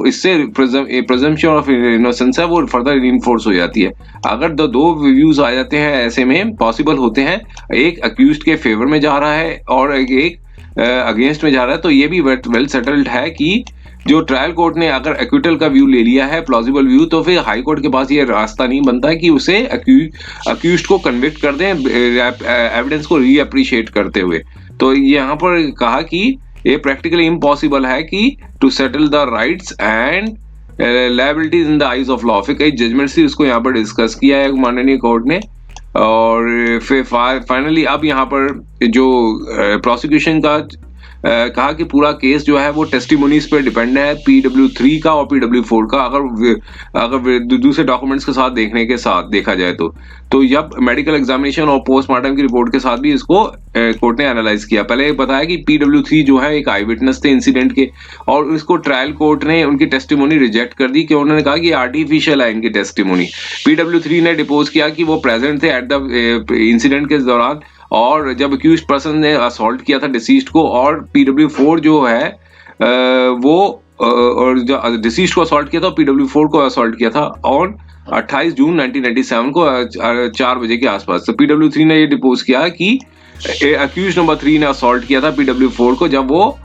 इससे प्रेजम्पशन ऑफ इनोसेंस है वो फर्दर रीइंफोर्स हो जाती है। अगर दो व्यूज आ जाते हैं, ऐसे में पॉसिबल होते हैं, एक अक्यूज्ड के फेवर में जा रहा है और एक अगेंस्ट में जा रहा है, तो ये भी वेल सेटल्ड है कि जो ट्रायल कोर्ट ने अगर एक्विटल का व्यू ले लिया है, प्लॉजिबल व्यू, तो फिर हाई कोर्ट के पास ये रास्ता नहीं बनता है कि उसे अक्यूज्ड को कन्विक्ट कर दें एविडेंस को रीअप्रिशिएट करते हुए। तो यहाँ पर कहा कि ये प्रैक्टिकली इम्पॉसिबल है कि to settle the rights and liabilities in the eyes of law. फिर कई जजमेंट्स थी, उसको यहाँ पर डिस्कस किया है माननीय कोर्ट ने। और फिर फाइनली अब यहाँ पर जो प्रोसिक्यूशन का कहा कि पूरा केस जो है वो टेस्टिमोनीज पे डिपेंड है, PW3 का और PW4 का, अगर दूसरे डॉक्यूमेंट्स के साथ देखने के साथ देखा जाए तो जब मेडिकल एग्जामिनेशन और पोस्टमार्टम की रिपोर्ट के साथ भी इसको कोर्ट ने एनालाइज किया। पहले बताया कि PW3 जो है एक आई विटनेस थे इंसिडेंट के, और इसको ट्रायल कोर्ट ने उनकी टेस्टिमोनी रिजेक्ट कर दी कि उन्होंने कहा कि आर्टिफिशियल है इनकी टेस्टिमोनी। PW3 ने डिपोज किया कि वो प्रेजेंट थे एट द इंसिडेंट के दौरान, और जब अक्यूज्ड पर्सन ने असॉल्ट किया था डिसीज्ड को, और PW4 जो है वो और जो डिसीज्ड को असॉल्ट किया था, PW4 को असॉल्ट किया था ऑन 28 जून 1997 को 4 बजे के आसपास। तो PW3 ने ये डिपोज किया कि अक्यूज्ड नंबर 3 ने असॉल्ट किया था PW4 को, जब वो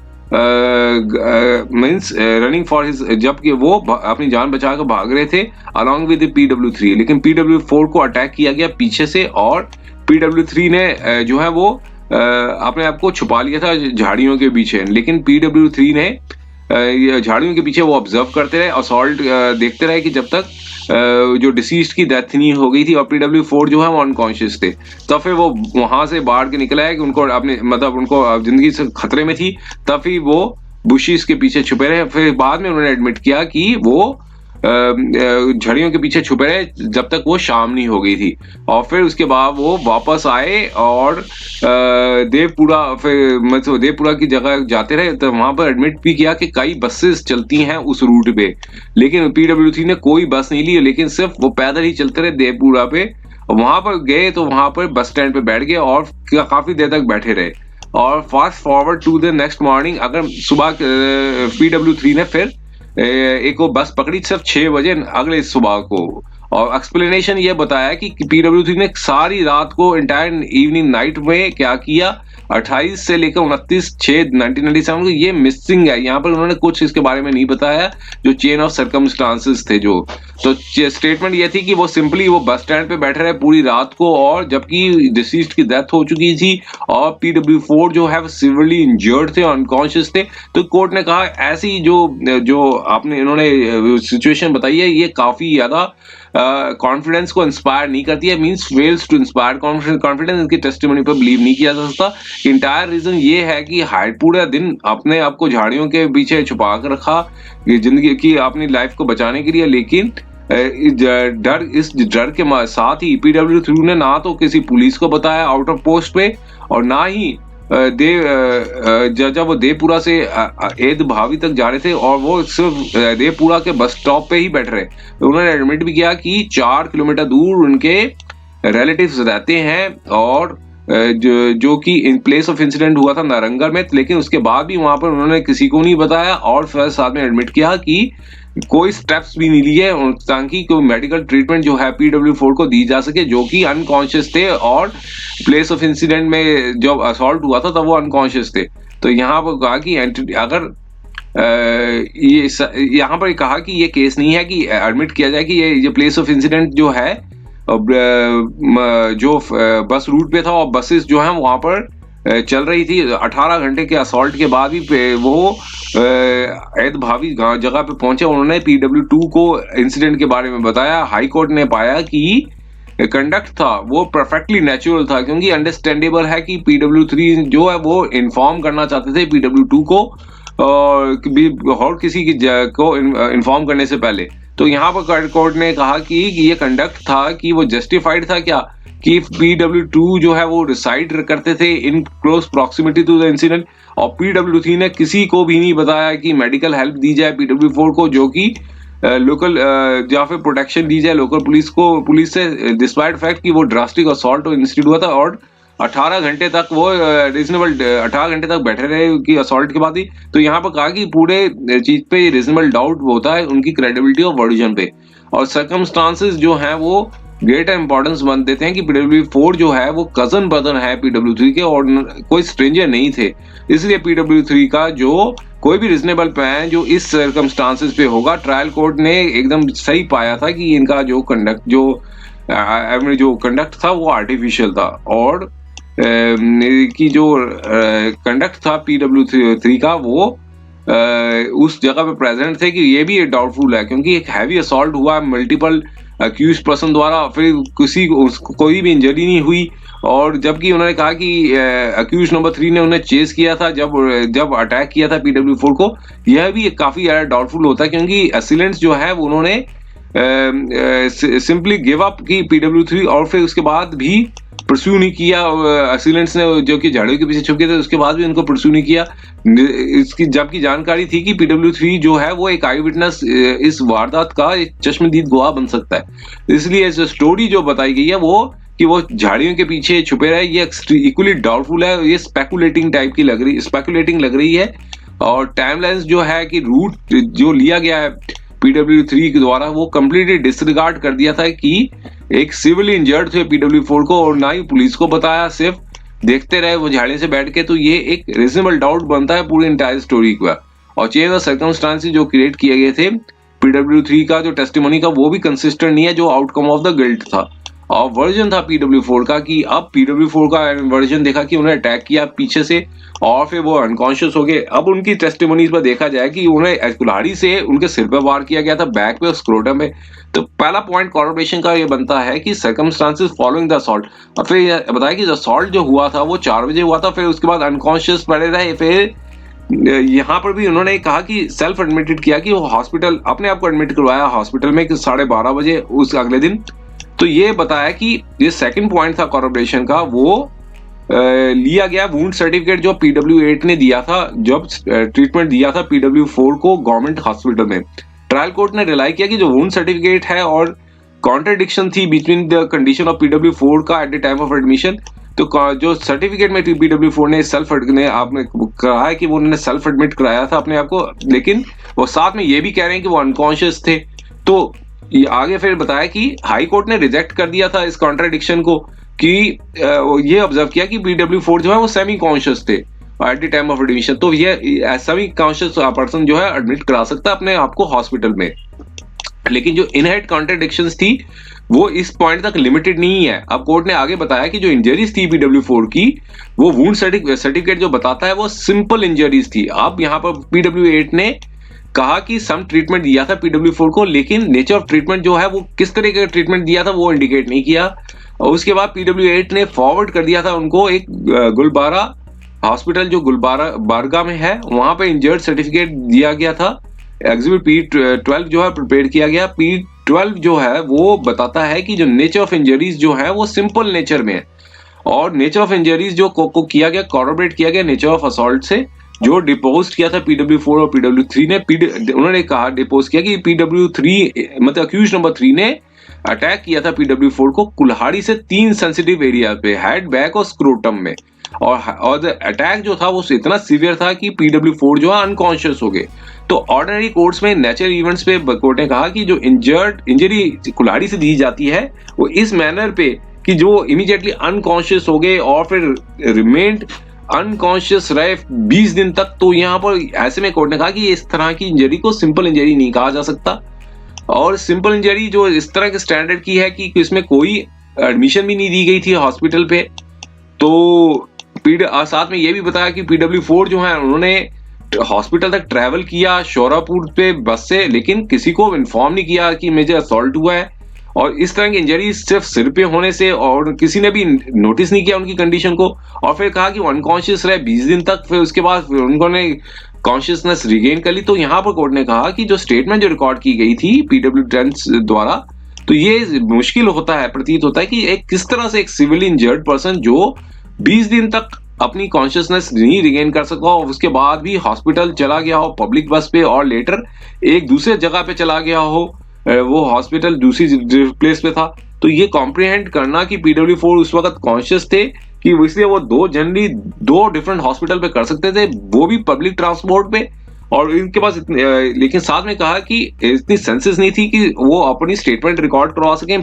मींस रनिंग फॉर हिज, जबकि वो अपनी जान बचाकर भाग रहे थे अलॉन्ग विद PW3, लेकिन PW4 को अटैक किया गया पीछे से, और PW3 ने जो है वो अपने आप को छुपा लिया था झाड़ियों के पीछे। लेकिन PW3 ने झाड़ियों के पीछे वो ऑब्जर्व करते रहे, असॉल्ट देखते रहे कि जब तक जो डिसीज्ड की डेथ नहीं हो गई थी, और PW4 जो है वो अनकॉन्शियस थे। तब फिर वो वहां से बाहर के निकला है कि उनको अपने मतलब उनको जिंदगी से खतरे में थी, तब फिर वो बुशीज के पीछे छुपे रहे। फिर बाद में उन्होंने एडमिट किया कि वो झड़ियों के पीछे छुपे रहे जब तक वो शाम नहीं हो गई थी, और फिर उसके बाद वो वापस आए और देवपुरा, फिर मतलब देवपुरा की जगह जाते रहे। तो वहां पर एडमिट भी किया कि कई बसेस चलती हैं उस रूट पे, लेकिन PW3 ने कोई बस नहीं ली, लेकिन सिर्फ वो पैदल ही चलते रहे देवपुरा पे। वहां पर गए तो वहां पर बस स्टैंड पे बैठ गए और काफी देर तक बैठे रहे। और fast forward to the next morning, अगर सुबह PW3 ने फिर एक वो बस पकड़ी सिर्फ 6 बजे अगले सुबह को, और एक्सप्लेनेशन ये बताया कि PW3 ने सारी रात को इंटायर इवनिंग नाइट में क्या किया, 28 से लेकर 29/6/1997 को ये मिसिंग है। यहाँ पर उन्होंने कुछ इसके बारे में नहीं बताया, जो चेन ऑफ सर्कमस्टांसेस थे जो, तो स्टेटमेंट ये थी कि वो सिंपली वो बस स्टैंड पे बैठे रहे पूरी रात को, और जबकि डिसीज्ड की डेथ हो चुकी थी और PW4 जो है वो सिवियरली इंजर्ड थे, अनकॉन्शियस थे। तो कोर्ट ने कहा ऐसी जो आपने इन्होंने सिचुएशन बताई है, ये काफी ज्यादा कॉन्फिडेंस को इंस्पायर नहीं करती है, means fails to inspire confidence. इनकी टेस्टिमनी पर बिलीव नहीं किया जा सकता। इंटायर रीजन ये है कि हाइड पूरे दिन अपने आप को झाड़ियों के पीछे छुपा कर रखा जिंदगी की अपनी लाइफ को बचाने के लिए, लेकिन इस डर के साथ ही PW3 ने ना तो किसी पुलिस को बताया आउट ऑफ पोस्ट पे, और ना ही जब वो देवपुरा से एद भावी तक जा रहे थे, और वो सिर्फ देवपुरा के बस स्टॉप पे ही बैठ रहे। तो उन्होंने एडमिट भी किया कि 4 किलोमीटर दूर उनके रिलेटिव्स रहते हैं, और जो कि इन प्लेस ऑफ इंसिडेंट हुआ था नारंगर में, लेकिन उसके बाद भी वहां पर उन्होंने किसी को नहीं बताया, और फिर साथ में एडमिट किया कि कोई स्टेप्स भी नहीं लिए ताकि कोई मेडिकल ट्रीटमेंट जो है PW4 को दी जा सके, जो कि अनकॉन्शियस थे, और प्लेस ऑफ इंसिडेंट में जब असॉल्ट हुआ था तब वो अनकॉन्शियस थे। तो यहाँ पर कहा कि अगर ये यहाँ पर कहा कि ये केस नहीं है कि एडमिट किया जाए कि ये प्लेस ऑफ इंसिडेंट जो है जो बस रूट पे था, और बसेस जो है वहां पर चल रही थी। 18 घंटे के असॉल्ट के बाद भी वो ऐद भावी जगह पे पहुंचे। उन्होंने PW2 को इंसिडेंट के बारे में बताया। हाई कोर्ट ने पाया कि कंडक्ट था वो परफेक्टली नेचुरल था, क्योंकि अंडरस्टैंडेबल है कि PW3 जो है वो इन्फॉर्म करना चाहते थे PW2 को, और किसी की को इन्फॉर्म करने से पहले। तो यहाँ पर कोर्ट ने कहा कि ये कंडक्ट था कि वो जस्टिफाइड था क्या, कि PW2 जो है वो रिसाइड करते थे in close proximity to the incident, और PW3 ने किसी को भी नहीं बताया कि मेडिकल हेल्प दी जाए PW4 को, जो कि लोकल या फिर प्रोटेक्शन दी जाए लोकल पुलिस से, डिस्पाइट फैक्ट कि वो ड्रास्टिक असॉल्ट इंस्टीट्यूट हुआ था और 18 घंटे तक वो रीजनेबल 18 घंटे तक बैठे रहे कि असॉल्ट के बाद ही। तो यहाँ पर कहा कि पूरे चीज पे रीजनेबल डाउट होता है उनकी क्रेडिबिलिटी और वर्जन पे, और सर्कमस्टांसेस जो हैं वो ग्रेट इंपॉर्टेंस बन देते हैं कि PW4 जो है वो कजन ब्रदर है PW3 के और कोई स्ट्रेंजर नहीं थे। इसलिए PW3 का जो कोई भी रीजनेबल प्लान जो इस सर्कमस्टांसेस पे होगा, ट्रायल कोर्ट ने एकदम सही पाया था कि इनका जो कंडक्ट था वो आर्टिफिशियल था, और की जो कंडक्ट था PW3 का वो उस जगह पे प्रेजेंट थे कि ये भी डाउटफुल है, क्योंकि एक हैवी असॉल्ट हुआ मल्टीपल अक्यूज पर्सन द्वारा, फिर कोई भी इंजरी नहीं हुई। और जबकि उन्होंने कहा कि अक्यूज नंबर 3 ने उन्हें चेस किया था जब अटैक किया था PW4 को, यह भी काफी ज्यादा डाउटफुल होता है, क्योंकि असिलेंट्स जो है उन्होंने सिंपली गिव अप की PW3 और फिर उसके बाद भी परस्यू नहीं किया। असिलेंट्स ने जो कि झाड़ियों के पीछे छुप गए थे उसके बाद भी उनको परस्यू नहीं किया, इसकी जबकि जानकारी थी कि PW3 जो है वो एक आई विटनेस इस वारदात का एक चश्मदीद गवाह बन सकता है। इसलिए इस स्टोरी जो बताई गई है वो कि वो झाड़ियों के पीछे छुपे रहे, ये इक्वली डाउटफुल है, ये स्पेकुलेटिंग लग रही है। और टाइमलाइंस जो है कि रूट जो लिया गया है PW3 के द्वारा वो कंप्लीटली डिसरिगार्ड कर दिया था कि एक सिविल इंजर्ड थे PW4 को, और ना ही पुलिस को बताया, सिर्फ देखते रहे वो झाड़ियों से बैठ के। तो ये एक रीजनेबल डाउट बनता है पूरी इंटायर स्टोरी का। और चेन ऑफ सर्कमस्टांसेस जो क्रिएट किए गए थे PW3 का जो टेस्टिमोनी का वो भी कंसिस्टेंट नहीं है जो आउटकम ऑफ द गिल्ट था। और वर्जन था PW4 का कि अब PW4 का वर्जन देखा कि उन्हें अटैक किया पीछे से और फिर वो अनकॉन्शियस हो गए। अब उनकी टेस्टिमोनीज पर देखा जाए कि उन्हें कुल्हाड़ी से उनके सिर पे वार किया गया था, बैक पे और स्क्रोटम पे। तो पहला पॉइंट कॉर्पोरेशन का ये बनता है कि सर्कमस्टांसेस फॉलोइंग द असॉल्ट। और फिर बताया कि असॉल्ट जो हुआ था वो 4 बजे हुआ था, फिर उसके बाद अनकॉन्शियस पड़े रहे। फिर यहाँ पर भी उन्होंने कहा कि सेल्फ एडमिटेड किया कि वो हॉस्पिटल अपने आप को एडमिट करवाया हॉस्पिटल में 12:30 बजे उस अगले दिन। तो ये बताया कि ये सेकंड पॉइंट था कॉर्पोरेशन का, वो लिया गया वुंड सर्टिफिकेट जो PW8 ने दिया था जब ट्रीटमेंट दिया था PW4 को गवर्नमेंट हॉस्पिटल में। ट्रायल कोर्ट ने रिलाई किया कि जो वुंड सर्टिफिकेट है और कॉन्ट्रडिक्शन थी between the condition of PW4 का at the time of admission. तो जो सर्टिफिकेट में PW4 ने आपने कहा है कि वो उन्होंने सेल्फ एडमिट कराया था अपने आप को, लेकिन वो साथ में ये भी कह रहे हैं कि वो अनकॉन्शियस थे। तो ये आगे फिर बताया कि हाई कोर्ट ने रिजेक्ट कर दिया था इस कॉन्ट्रडिक्शन को कि ये ऑब्जर्व किया कि PW4 जो है वो सेमी कॉन्शियस थे at the time of admission. तो ये सेमी कॉन्शियस पर्सन जो है एडमिट करा सकता है अपने आप को हॉस्पिटल में। लेकिन जो इनहेरेंट कॉन्ट्रडिक्शंस थी वो इस पॉइंट तक लिमिटेड नहीं है। अब कोर्ट ने आगे बताया कि जो इंजरीज थी PW4 की वो वुंड सर्टिफिकेट जो बताता है वो सिंपल इंजरीज थी। अब यहाँ पर PW8 ने कहा कि सम ट्रीटमेंट दिया था PW4 को, लेकिन नेचर ऑफ ट्रीटमेंट जो है वो किस तरह का ट्रीटमेंट दिया था वो इंडिकेट नहीं किया। और उसके बाद PW8 ने फॉरवर्ड कर दिया था उनको एक गुलबारा हॉस्पिटल जो बारगा में है, वहां पे इंजर्ड सर्टिफिकेट दिया गया था। एग्जिबिट P12 जो है प्रिपेयर किया गया। P12 जो है वो बताता है कि जो नेचर ऑफ इंजरीज जो है वो सिंपल नेचर में है, और नेचर ऑफ इंजरीज जो को किया गया कॉर्पोरेट किया गया नेचर ऑफ असॉल्ट से जो डिपोज किया था PW4 और PW3 ने। उन्होंने कहा डिपोज किया कि PW3 मतलब अक्यूज नंबर 3 ने अटैक किया था PW4 को कुल्हाड़ी से 3 सेंसिटिव एरिया पे, हेड, बैक और स्क्रोटम में। और अटैक जो था वो इतना सीवियर था कि PW4 जो है अनकॉन्शियस हो गए। तो ऑर्डिनरी कोर्ट्स में नेचुरल इवेंट्स पे कोर्ट ने कहा कि जो इंजरी कुल्हाड़ी से दी जाती है वो इस मैनर पे कि जो इमीडिएटली अनकॉन्शियस हो गए और फिर रिमेन्ड अनकॉन्शियस रहे 20 दिन तक। तो यहाँ पर ऐसे में कोर्ट ने कहा कि इस तरह की इंजरी को सिंपल इंजरी नहीं कहा जा सकता। और सिंपल इंजरी जो इस तरह के स्टैंडर्ड की है कि इसमें कोई एडमिशन भी नहीं दी गई थी हॉस्पिटल पे। तो साथ में ये भी बताया कि PW4 जो है उन्होंने हॉस्पिटल तक ट्रैवल किया शोरापुर पे बस से, लेकिन किसी को इन्फॉर्म नहीं किया कि मुझे असॉल्ट हुआ है। और इस तरह की इंजरी सिर्फ सिर पे होने से और किसी ने भी नोटिस नहीं किया उनकी कंडीशन को। और फिर कहा कि वो अनकॉन्शियस रहे 20 दिन तक, फिर उसके बाद उन्होंने कॉन्शियसनेस रिगेन कर ली। तो यहाँ पर कोर्ट ने कहा कि जो स्टेटमेंट जो रिकॉर्ड की गई थी PW10 द्वारा, तो ये मुश्किल होता है, प्रतीत होता है कि एक किस तरह से एक सिविल इंजर्ड पर्सन जो 20 दिन तक अपनी कॉन्शियसनेस नहीं रिगेन कर सका और उसके बाद भी हॉस्पिटल चला गया हो पब्लिक बस पे और लेटर एक दूसरे जगह पे चला गया हो, वो हॉस्पिटल दूसरी प्लेस पे था। तो ये कॉम्प्रिहेंड करना कि PW4 उस वक्त कॉन्शियस थे कि इसलिए वो दो डिफरेंट हॉस्पिटल पे कर सकते थे, वो भी पब्लिक ट्रांसपोर्ट पे, और इनके पास लेकिन साथ में कहा कि इतनी सेंसेस नहीं थी कि वो अपनी स्टेटमेंट रिकॉर्ड करवा सकें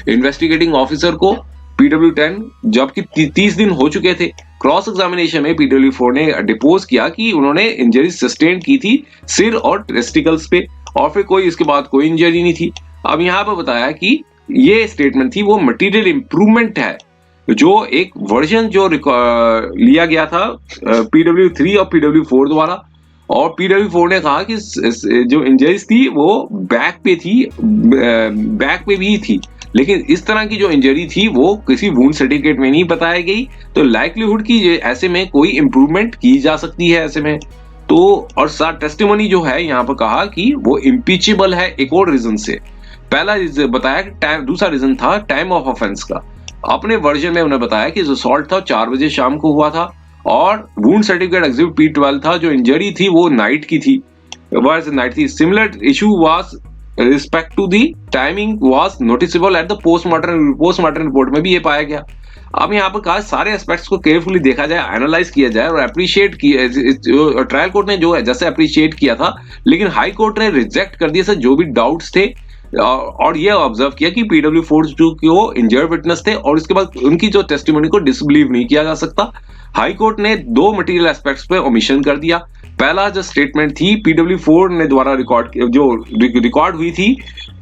इन्वेस्टिगेटिंग ऑफिसर को PW10, जबकि 30 दिन हो चुके थे। क्रॉस एग्जामिनेशन में PW4 ने डिपोज किया कि उन्होंने इंजरी सस्टेन की थी सिर और टेस्टिकल्स पे, और फिर कोई इसके बाद कोई इंजरी नहीं थी। अब यहाँ पर बताया कि ये स्टेटमेंट थी वो मटेरियल इंप्रूवमेंट है, जो एक वर्जन जो लिया गया था PW3 और PW4 द्वारा, और PW4 ने कहा कि जो इंजरीज थी वो बैक पे थी, बैक पे भी थी, लेकिन इस तरह की जो इंजरी थी वो किसी वुंड सर्टिफिकेट में नहीं बताई गई। तो लाइक्लीहुड की ऐसे में कोई इंप्रूवमेंट की जा सकती है ऐसे में। तो और टेस्टिमनी जो है यहाँ पर कहा कि वो इम्पीचेबल है एक और रीजन से। पहला बताया कि टाइम, दूसरा रीजन था टाइम ऑफ ऑफेंस का। अपने वर्जन में उन्हें बताया कि जो असॉल्ट था 4 बजे शाम को हुआ था, और वुंड सर्टिफिकेट एग्जिबिट P12 था, जो इंजरी थी वो नाइट की थी, नाइट थी। Similar issue was respect to the timing was noticeable at the postmortem report में भी ये पाया गया। अब यहाँ पर कहा सारे एस्पेक्ट्स को केयरफुली देखा जाए, एनालाइज किया जाए और अप्रिशिएट किया। ट्रायल कोर्ट ने जो है जैसे अप्रिशिएट किया था, लेकिन हाई कोर्ट ने रिजेक्ट कर दिया जो भी डाउट्स थे, और ये ऑब्जर्व किया कि PW4 जो वो इंजर्ड विटनेस थे और इसके बाद उनकी जो टेस्टिमनी को डिसबिलीव नहीं किया जा सकता। हाई कोर्ट ने 2 मटेरियल एस्पेक्ट्स पे ओमिशन कर दिया। पहला जो स्टेटमेंट थी PW4 ने द्वारा रिकॉर्ड हुई थी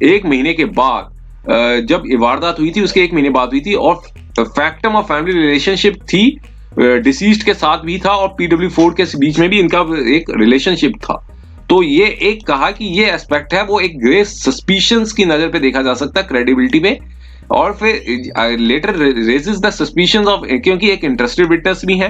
1 महीने के बाद, जब ये वारदात हुई थी उसके 1 महीने बाद हुई थी, और फैक्टम ऑफ फैमिली रिलेशनशिप थी डिसीज्ड के साथ भी था, और PW4 के बीच में भी इनका एक रिलेशनशिप था। तो ये एक कहा कि ये एस्पेक्ट है वो एक ग्रे सस्पिशंस की नजर पे देखा जा सकता है क्रेडिबिलिटी में, और फिर later raises the suspicions of, क्योंकि एक इंटरेस्टेड विटनेस भी है।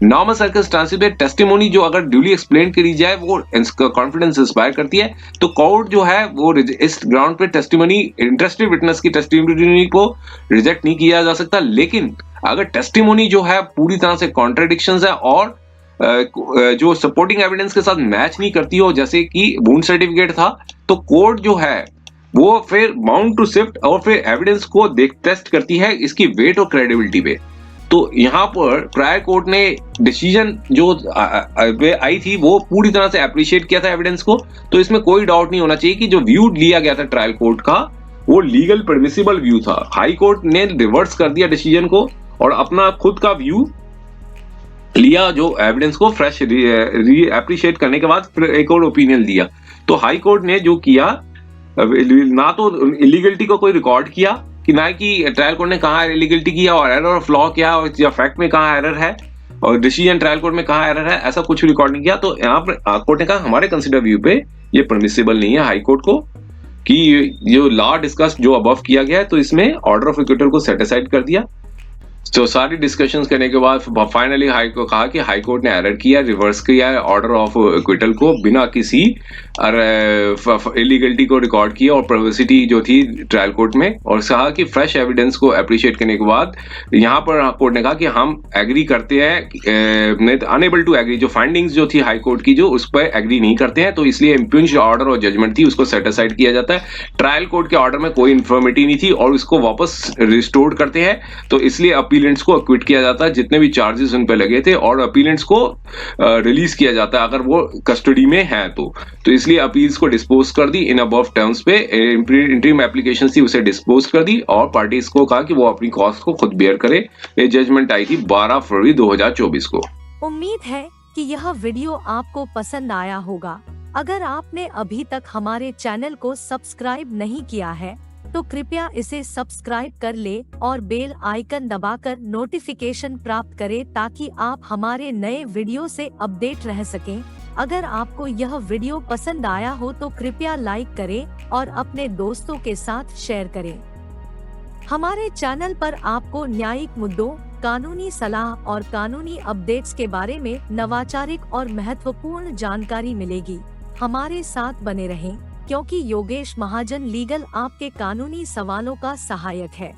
नॉर्मल सर्कमस्टेंसेस में टेस्टिमोनी जो अगर ड्यूली एक्सप्लेन करी जाए वो कॉन्फिडेंस इंस्पायर करती है। तो कोर्ट जो है वो इस ग्राउंड पे टेस्टिमोनी, इंटरेस्टेड विटनेस की टेस्टिमोनी को रिजेक्ट नहीं किया जा सकता, लेकिन अगर टेस्टिमोनी जो है पूरी तरह से कॉन्ट्रडिक्शंस है और जो सपोर्टिंग एविडेंस के साथ मैच नहीं करती हो, जैसे कि वुंड सर्टिफिकेट था, तो कोर्ट जो है वो फिर बाउंड टू शिफ्ट और फिर एविडेंस को टेस्ट करती है इसकी वेट और क्रेडिबिलिटी पे। तो यहाँ पर ट्रायल कोर्ट ने डिसीजन जो आई थी वो पूरी तरह से अप्रिशिएट किया था एविडेंस को। तो इसमें कोई डाउट नहीं होना चाहिए कि जो व्यू लिया गया था ट्रायल कोर्ट का वो लीगल परमिसिबल व्यू था। हाई कोर्ट ने रिवर्स कर दिया डिसीजन को और अपना खुद का व्यू लिया, जो एविडेंस को फ्रेश अप्रिशिएट करने के बाद एक और ओपिनियन दिया। तो हाई कोर्ट ने जो किया, ना तो इलीगलिटी को कोई रिकॉर्ड किया कि ना कि ट्रायल कोर्ट ने कहा इलीगलिटी किया और एरर ऑफ लॉ क्या या फैक्ट में कहा एरर है और डिसीजन ट्रायल कोर्ट में कहा एरर है, ऐसा कुछ रिकॉर्ड नहीं किया। तो यहाँ पर कोर्ट ने कहा हमारे कंसिडर व्यू पे ये परमिसिबल नहीं है हाई कोर्ट को कि जो लॉ डिस्कस जो अबव किया गया है, तो इसमें ऑर्डर ऑफ एक्विटल को सेट असाइड कर दिया। तो सारी डिस्कशंस करने के बाद फाइनली हाई को कहा कि हाई कोर्ट ने एरर किया, रिवर्स किया ऑर्डर ऑफ एक्विटल को बिना किसी इलीगलिटी को रिकॉर्ड किया और प्राइवेसी जो थी ट्रायल कोर्ट में, और कहा कि फ्रेश एविडेंस को अप्रिशिएट करने के बाद यहाँ पर कोर्ट ने कहा कि हम एग्री करते हैं, अनेबल टू एग्री, जो फाइंडिंग्स जो थी हाई कोर्ट की जो उस पर एग्री नहीं करते हैं, तो इसलिए इम्पिंज ऑर्डर और जजमेंट थी उसको सेट असाइड किया जाता है। ट्रायल कोर्ट के ऑर्डर में कोई इन्फॉर्मिटी नहीं थी और उसको वापस रिस्टोर करते हैं, तो इसलिए अपीलेंट्स को एक्विट किया जाता है जितने भी चार्जेस उन पे लगे थे, और अपीलेंट्स को रिलीज किया जाता है अगर वो कस्टडी में है तो इसलिए अपील्स को डिस्पोज कर दी इन अबव टर्म्स पे। इंटरिम एप्लीकेशन थी उसे डिस्पोज कर दी और पार्टीज को कहा कि वो अपनी कॉस्ट को खुद बेयर करे। ये जजमेंट आई थी 12 फरवरी 2024 को। उम्मीद है कि यह वीडियो आपको पसंद आया होगा। अगर आपने अभी तक हमारे चैनल को सब्सक्राइब नहीं किया है तो कृपया इसे सब्सक्राइब कर ले और बेल आइकन दबाकर नोटिफिकेशन प्राप्त करें ताकि आप हमारे नए वीडियो से अपडेट रह सकें। अगर आपको यह वीडियो पसंद आया हो तो कृपया लाइक करें और अपने दोस्तों के साथ शेयर करें। हमारे चैनल पर आपको न्यायिक मुद्दों, कानूनी सलाह और कानूनी अपडेट्स के बारे में नवाचारिक और महत्वपूर्ण जानकारी मिलेगी। हमारे साथ बने रहें क्योंकि योगेश महाजन लीगल आपके कानूनी सवालों का सहायक है।